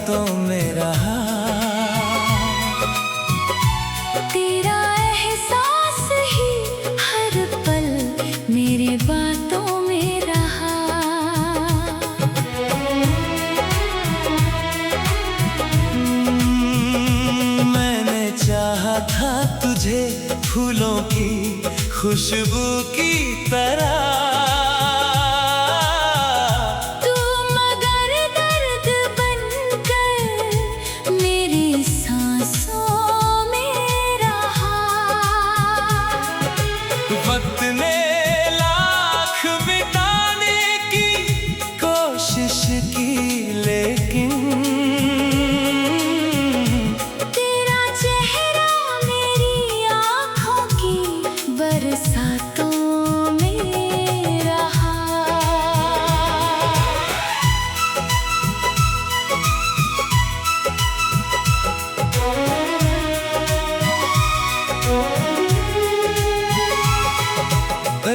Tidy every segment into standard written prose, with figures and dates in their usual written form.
बातों में रहा। तेरा एहसास ही हर पल मेरे बातों में रहा। मैंने चाहा था तुझे फूलों की खुशबू की तरह, तू मगर दर्द बनकर मेरी सांसों में रहा। वक्त ने लाख मिटाने की कोशिश की, लेकिन तेरा चेहरा मेरी आँखों की बरसातों में रहा।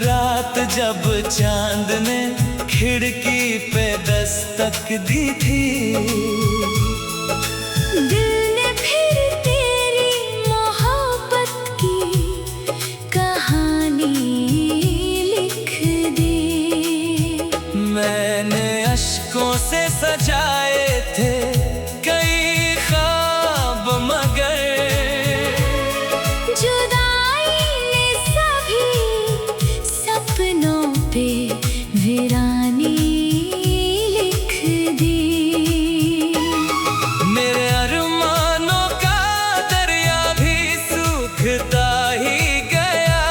रात जब चांद ने खिड़की पे दस्तक दी थी, दिल ने फिर तेरी मोहब्बत की कहानी लिख दी। मैंने अश्कों से सजाए थे कई ख्वाब, मगर जुदाई ने सभी सपनों पे वीरानी लिख दी। मेरे अरमानों का दरिया भी सूखता ही गया।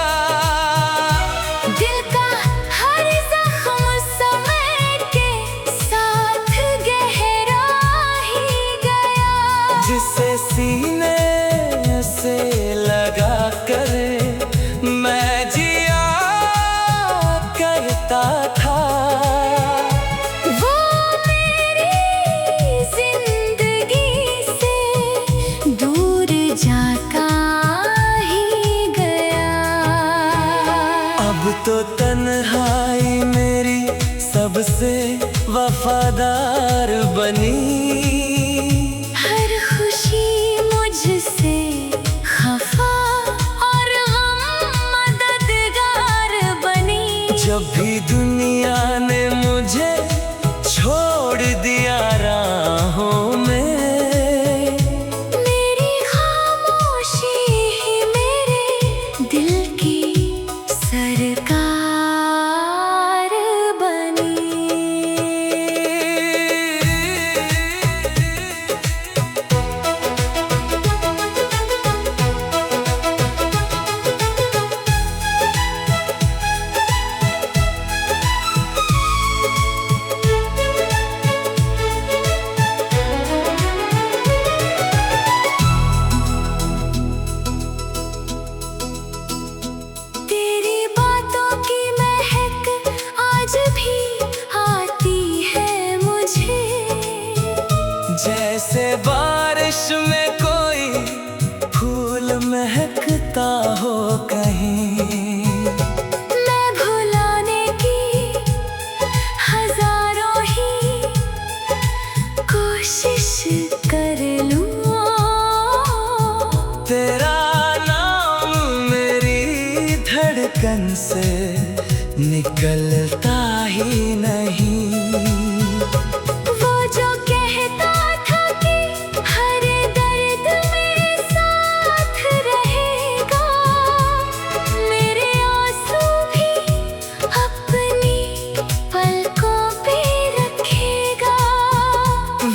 दिल का हर जख्म समेट के साथ गहरा ही गया। जिसे सीने से लगा कर मैं जिया करता था, वो मेरी जिंदगी से दूर जाता ही गया। अब तो तन्हाई मेरी सबसे वफादार बनी। हर खुशी मुझसे खफा और गम मददगार बनी। जब भी दुनिया ने मुझे छोड़ दिया राहों में, मेरी खामोशी ही मेरे दिल की सरकार बनी। तेरी बातों की महक आज भी आती है मुझे। जैसे बारिश में कोई फूल महकता हो कहीं। मैं भुलाने की हजारों ही कोशिश कर लूं, तेरा नाम मेरी धड़कन से निकलता ही नहीं। वो जो कहता था कि हर दर्द मेरे साथ रहेगा, मेरे आंसू भी अपनी पलकों पे रखेगा।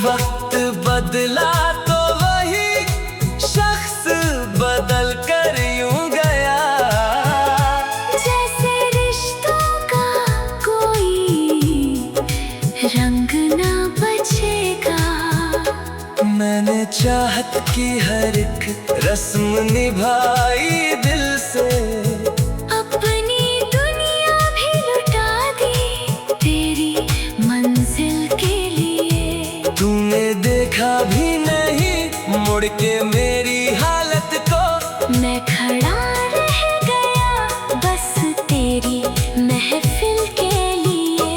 वक्त बदला तो वही शख्स बदल कर यूं गया। जैसे रिश्तों का कोई रंग ना बचेगा। मैंने चाहत की हर एक रस्म निभाई दिल से, अपनी दुनिया भी लुटा दी तेरी मंजिल के लिए। तूने देखा भी नहीं मुड़ के मेरी हालत को। मैं खड़ा रह गया बस तेरी महफिल के लिए।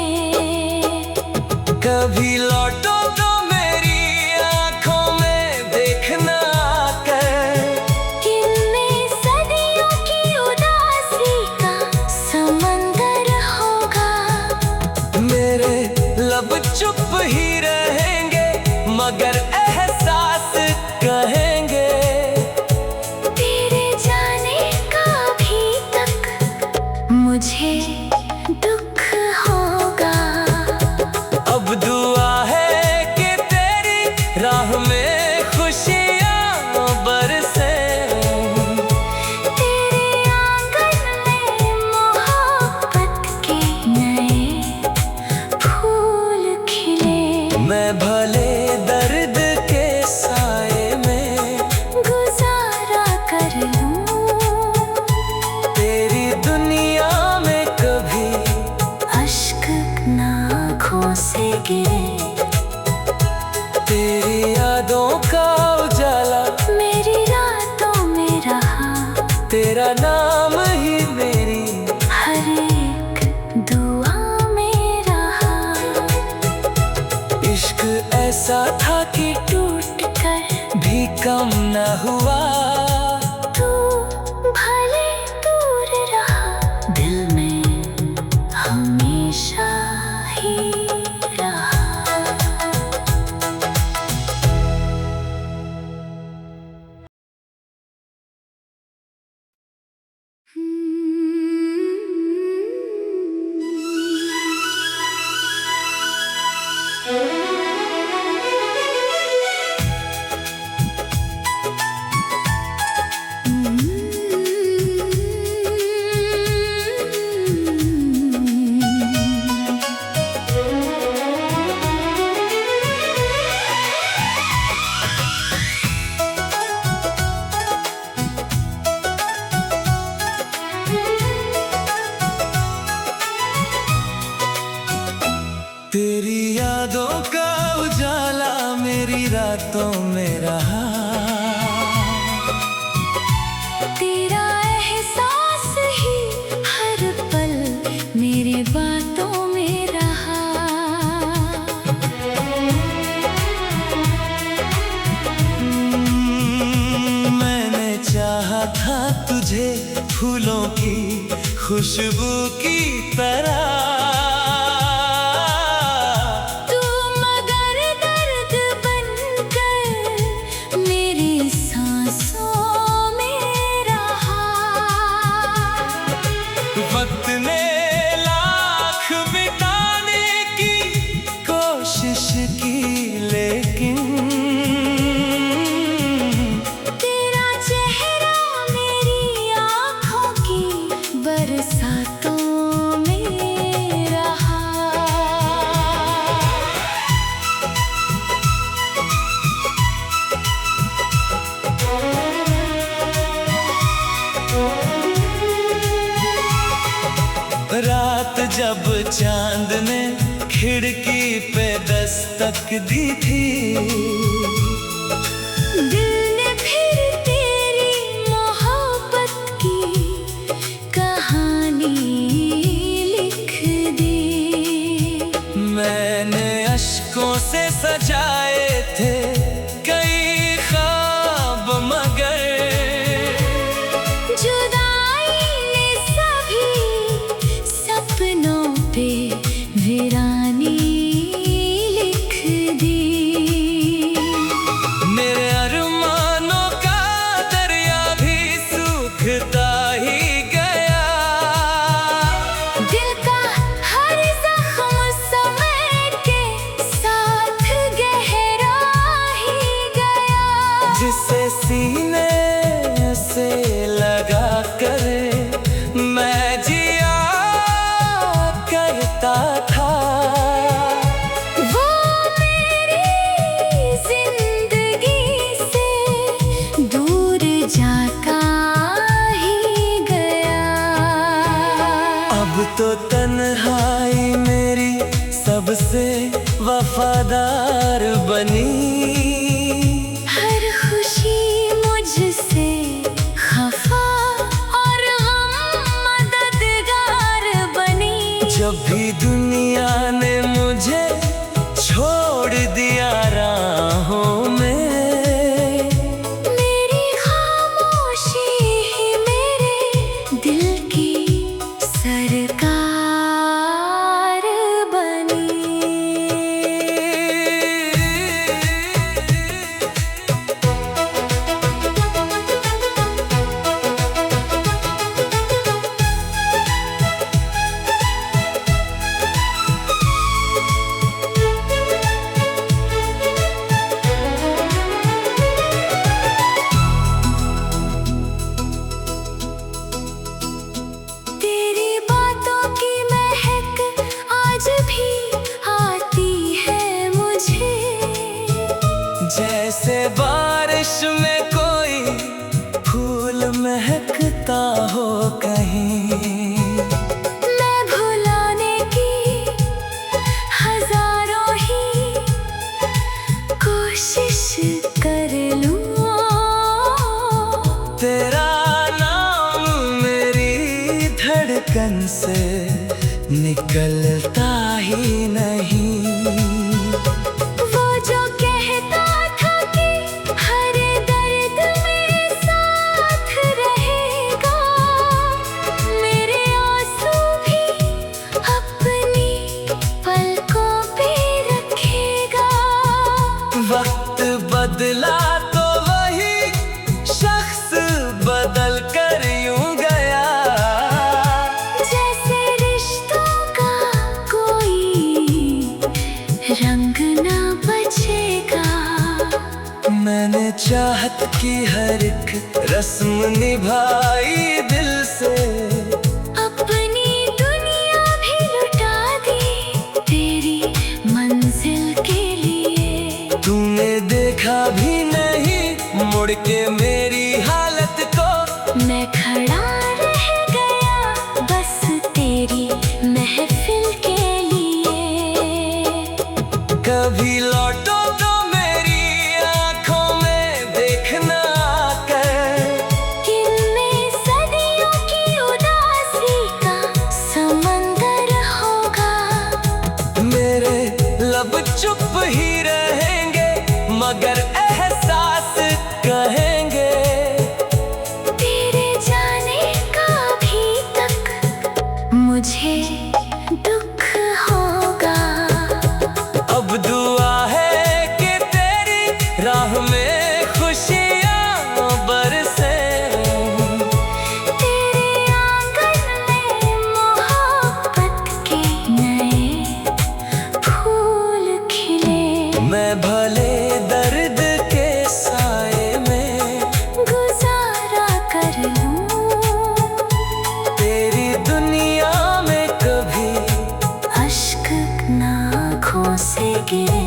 कभी लौटो तो मेरी तेरा नाम ही मेरी हर एक दुआ में रहा। इश्क ऐसा था कि टूट कर भी कम न हुआ। तू भले दूर रहा, दिल में हमेशा ही रहा। तेरी यादों का उजाला मेरी रातों में रहा। तेरा एहसास ही हर पल मेरी बातों में रहा। मैंने चाहा था तुझे फूलों की खुशबू की तरह। वक्त ने लाख बिताने की कोशिश की, लेकिन तेरा चेहरा मेरी आँखों की बरसातों में रहा। रात जब चांद ने खिड़की पे दस्तक दी थी, दिल ने फिर तेरी मोहब्बत की कहानी लिख दी। मैंने अश्कों से सजाए थे कई ख्वाब, मगर पे वीरानी लिख दी। मेरे अरमानों का दरिया भी सूखता ही गया। दिल का हर जख्म समय के साथ गहरा ही गया। जिसे सीने से लगा कर मैं जिया करता था, वो मेरी जिंदगी से दूर जाता ही गया। अब तो तन्हाई मेरी सबसे वफादार बनी। हर खुशी मुझसे खफा और हम मददगार बनी। जब भी दुनिया ने मुझे छोड़ दिया राहों में, मेरी खामोशी ही मेरे दिल की सरकार बनी। जैसे बारिश में कोई फूल महकता हो कहीं, मैं भुलाने की हजारों ही कोशिश कर लूं। तेरा नाम धड़कन से निकलता ही नहीं। वो जो कहता था कि हर दर्द में साथ रहेगा, मेरे आंसू भी अपनी पलकों पे रखेगा। वक्त बदला तो वही शख्स बदल कर यूं गया, जैसे रिश्तों का कोई रंग ना बचेगा। मैंने चाहत की हर एक रस्म निभाई दिल से, अपनी दुनिया भी लुटा दी तेरी मंजिल के लिए। तूने देखा भी नहीं मुड़ के मेरी हालत को, मैं खड़ा रह गया बस तेरी महफिल के लिए। कभी लौटो तो मेरी आंखों में देखना कर, इनमें सदियों की उदासी का समंदर होगा। मेरे लब चुप ही रहेंगे मगर एहसास कहेंगे। तेरे जाने का भी तक मुझे दुख होगा। अब दुआ है कि तेरी राह में खुशियाँ बरसे, तेरे आंगन में मोहब्बत के नए फूल खिले। मैं भले दर्द के साए में गुजारा कर लूं, तेरी दुनिया में कभी अश्क ना आँखों से गिरे।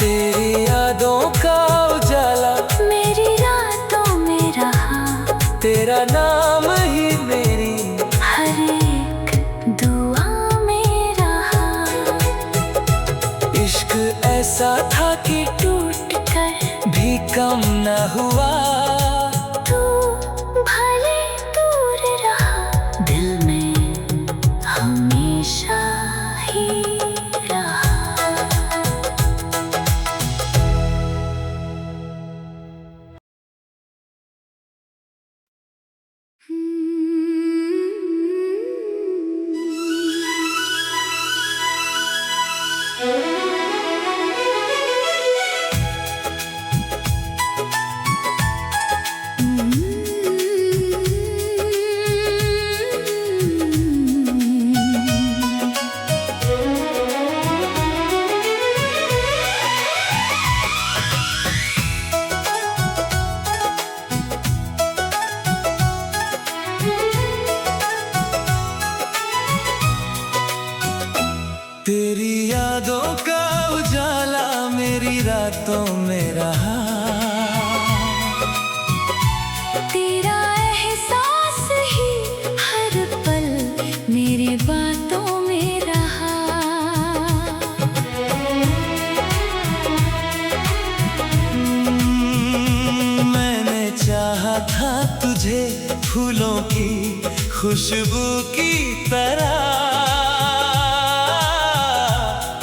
तेरी यादों का उजाला मेरी रातों में रहा, तेरा नाम ही मेरी हर एक दुआ में रहा। इश्क ऐसा था कि टूट कर भी कम न हुआ। तू भले दूर रहा, दिल में हमेशा ही रहा। तेरी यादों का उजाला मेरी रातों में रहा। तेरा एहसास ही हर पल मेरे बातों में रहा। मैंने चाहा था तुझे फूलों की खुशबू की तरह,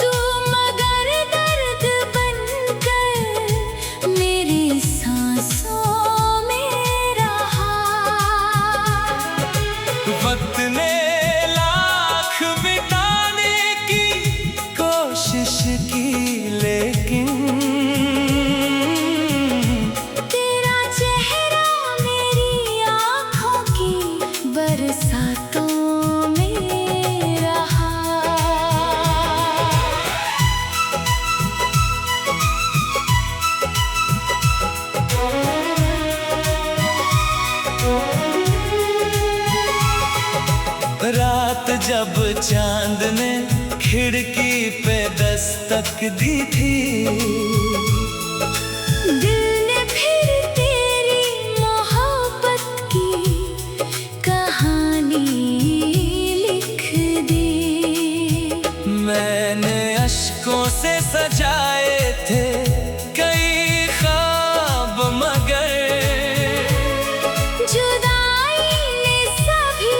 तू मगर दर्द बनकर मेरी सांसों में रहा। वक्त ने लाख बिताने की कोशिश की लेकिन तेरा चेहरा मेरी आँखों की बरसातों में रहा। रात जब चांद ने खिड़की पे दस्तक दी थी, दिल ने फिर तेरी मोहब्बत की कहानी लिख दी। मैंने अश्कों से सजाए थे कई ख्वाब मगर जुदाई ने सभी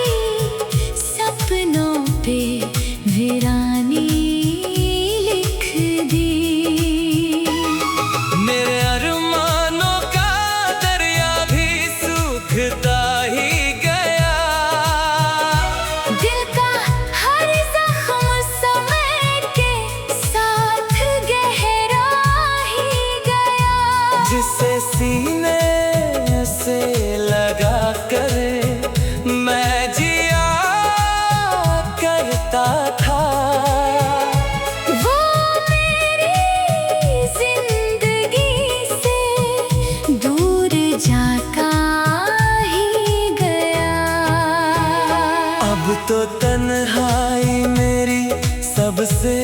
तो तन्हाई मेरी सबसे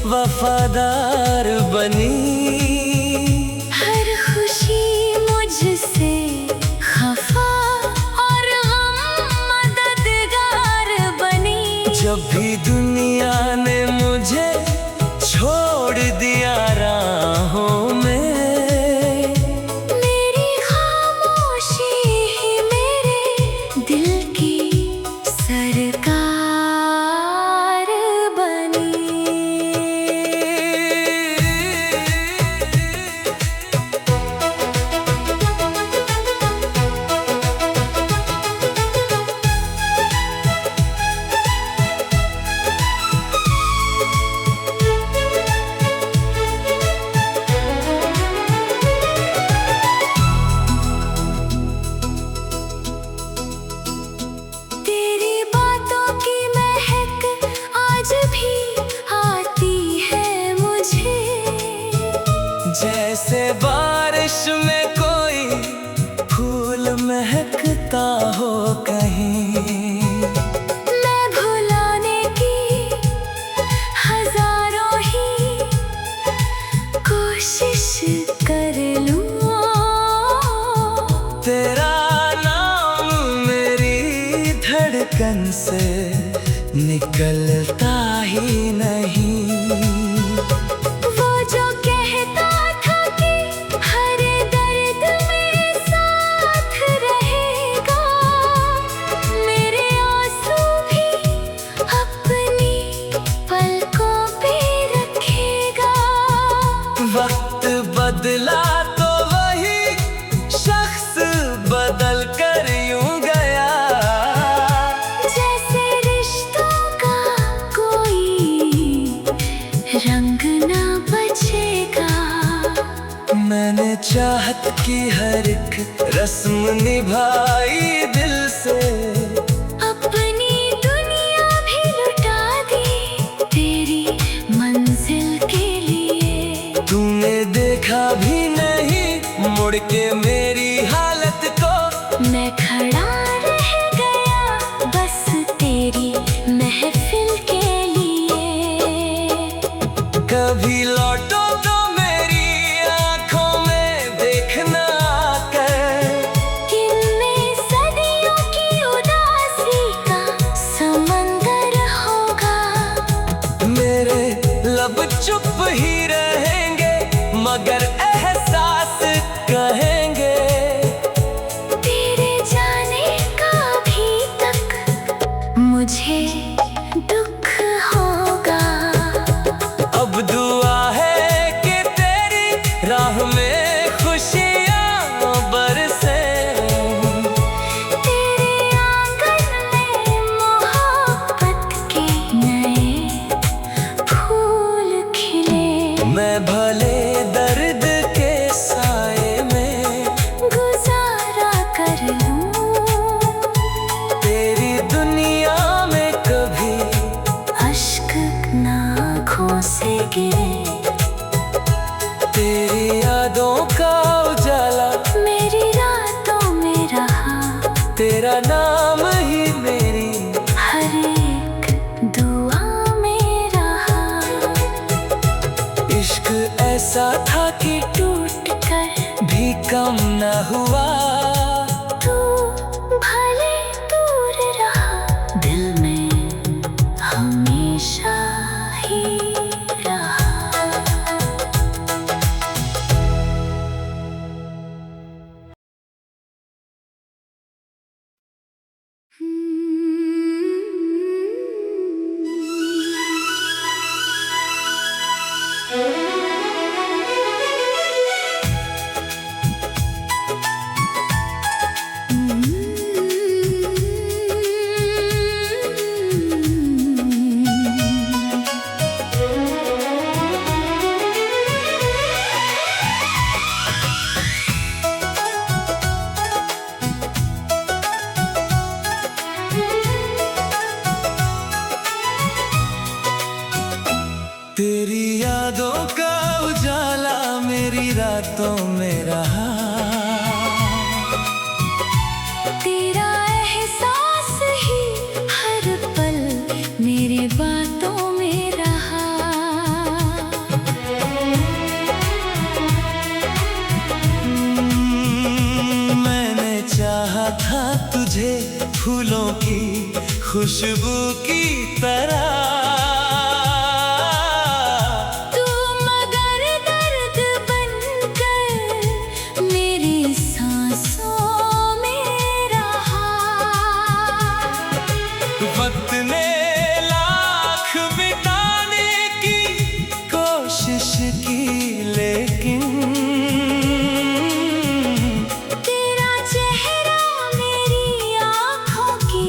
वफादार बनी। हर खुशी मुझसे खफा और गम मददगार बनी। जब भी दुनिया ने मुझे छोड़ दिया राहों में, मेरी खामोशी ही मेरे दिल की सरकार बनी। तेरी बातों की महक आज भी आती है मुझे। जैसे बारिश में कोई फूल महकता हो कहीं। मैं भुलाने की हजारों ही कोशिश कर लूं, तेरा नाम मेरी धड़कन से निकलता ही नहीं। वो जो कहता था कि हर दर्द मेरे साथ रहेगा, मेरे आंसू भी अपनी पलकों पे रखेगा। वक्त बदला तो वही शख्स बदल कर यूं गया। जैसे रिश्तों का कोई रंग ना बचेगा। मैंने चाहत की हर एक रस्म निभाई दिल से। अपनी दुनिया भी लुटा दी तेरी मंजिल के लिए। तूने देखा भी नहीं मुड़ के मेरी हालत को। मैं खड़ा रह गया बस तेरी महफिल के लिए। कभी लौटो तो मेरी आंखों में देखना आकर। इनमें सदियों की उदासी का समंदर होगा। मेरे लब चुप ही रहेंगे मगर एहसास कहेंगे। तेरे जाने का भी तक मुझे दुख होगा। अब दुआ है कि तेरी राह में खुशियाँ बरसे। तेरे आंगन में मोहब्बत के नए फूल खिले। मैं भले दर्द के साए में गुजारा कर लूं, तेरी दुनिया में कभी अश्क ना आँखों से गिरे। तेरी यादों का उजाला मेरी रातों में रहा, तेरा नाम ही मेरी हर एक दुआ में रहा। इश्क ऐसा था कि टूट कर भी कम न हुआ। तू भले दूर रहा, दिल में हमेशा ही रहा। तुझे फूलों की खुशबू की तरह। तू मगर दर्द बनकर मेरी सांसों में रहा। वक्त ने लाख बिताने की कोशिश की, लेकिन तेरा चेहरा मेरी आँखों की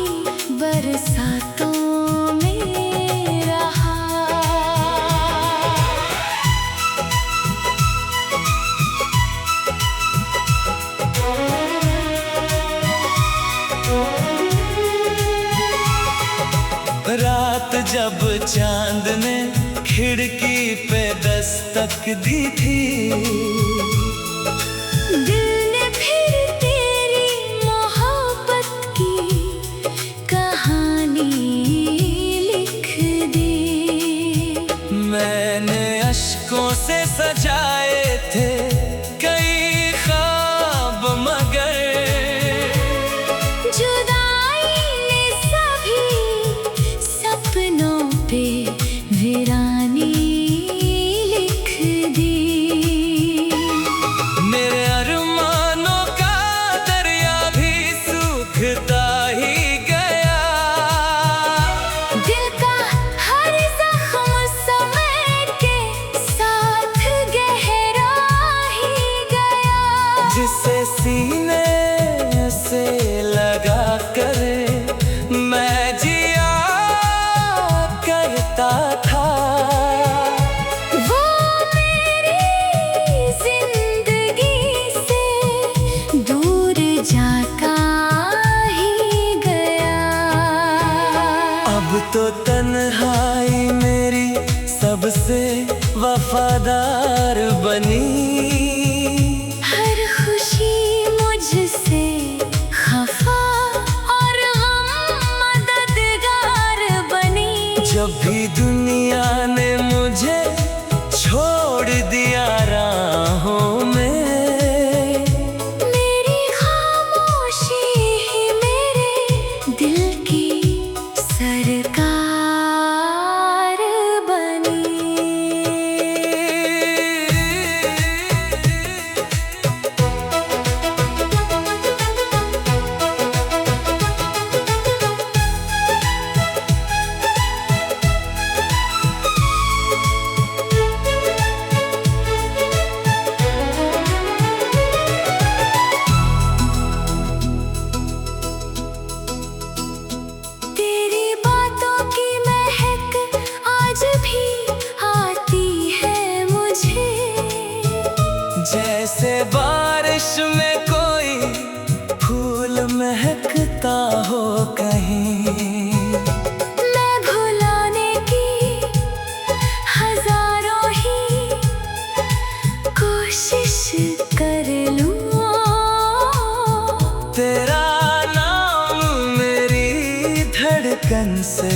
बरसातों में रहा। रात जब चांद ने खिड़की पे दस्तक दी थी, दिल ने फिर तेरी मोहब्बत की कहानी लिख दी। मैंने अश्कों से सजाए थे कई ख्वाब, मगर जुदाई ने सभी सपनों पे वीरानी लिख दी। मेरे अरमानों का दरिया भी सूखता ही गया। दिल का हर जख्म समेट के साथ गहरा ही गया। जिसे सीने से लगा कर मैं जिया करता था, वो मेरी जिंदगी से दूर जाता ही गया। अब तो तन्हाई मेरी सबसे वफादार बनी। हर खुशी मुझसे खफा और गम मददगार बनी। जब भी दुनिया ने मुझे छोड़ दिया राहों में, मेरी खामोशी ही मेरे दिल की सरकार बनी। तेरी बातों की महक आज भी आती है मुझे। जैसे बारिश में कोई फूल महकता हो कहीं। मैं भुलाने की हजारों ही कोशिश कर लूं, तेरा नाम मेरी धड़कन से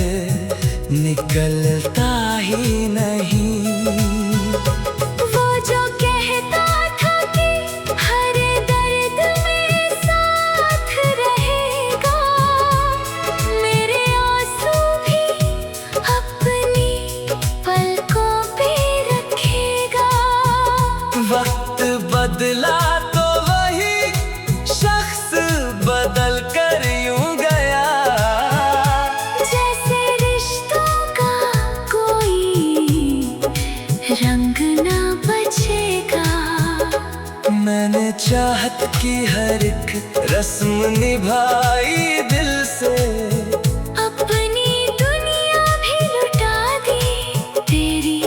निकलता ही नहीं। वो जो कहता था कि हर दर्द मेरे साथ रहेगा, मेरे आंसू भी अपनी पलकों पे रखेगा। वक्त बदला तो वही शख्स बदल कर यूं गया। जैसे रिश्तों का कोई रंग ना बचेगा। मैंने चाहत की हर एक रस्म निभाई दिल से, अपनी दुनिया भी लुटा दी तेरी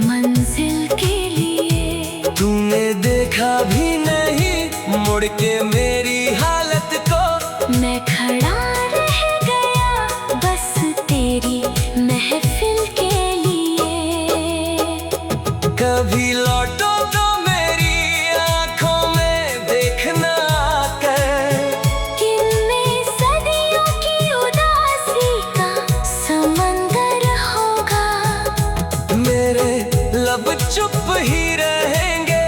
मंजिल के लिए। तूने देखा भी नहीं मुड़ के मेरी हालत को। मैं खड़ा रह गया बस तेरी महफिल के लिए। कभी लौटो तो मेरी आंखों में देखना कर। कितने सदियों की उदासी का समंदर होगा। मेरे लब चुप ही रहेंगे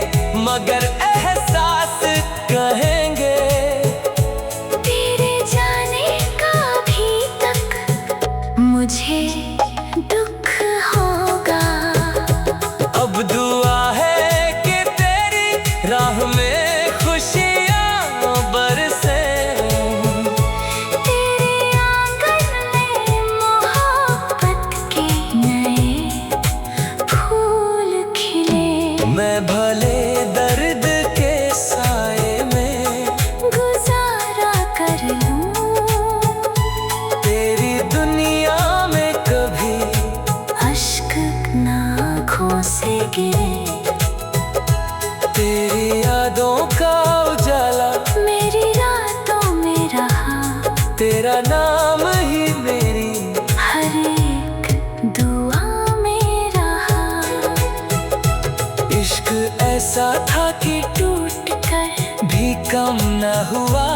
मगर एहसास कहेंगे। तेरे तेरा नाम ही मेरी हर एक दुआ में रहा। इश्क ऐसा था कि टूट कर भी कम न हुआ।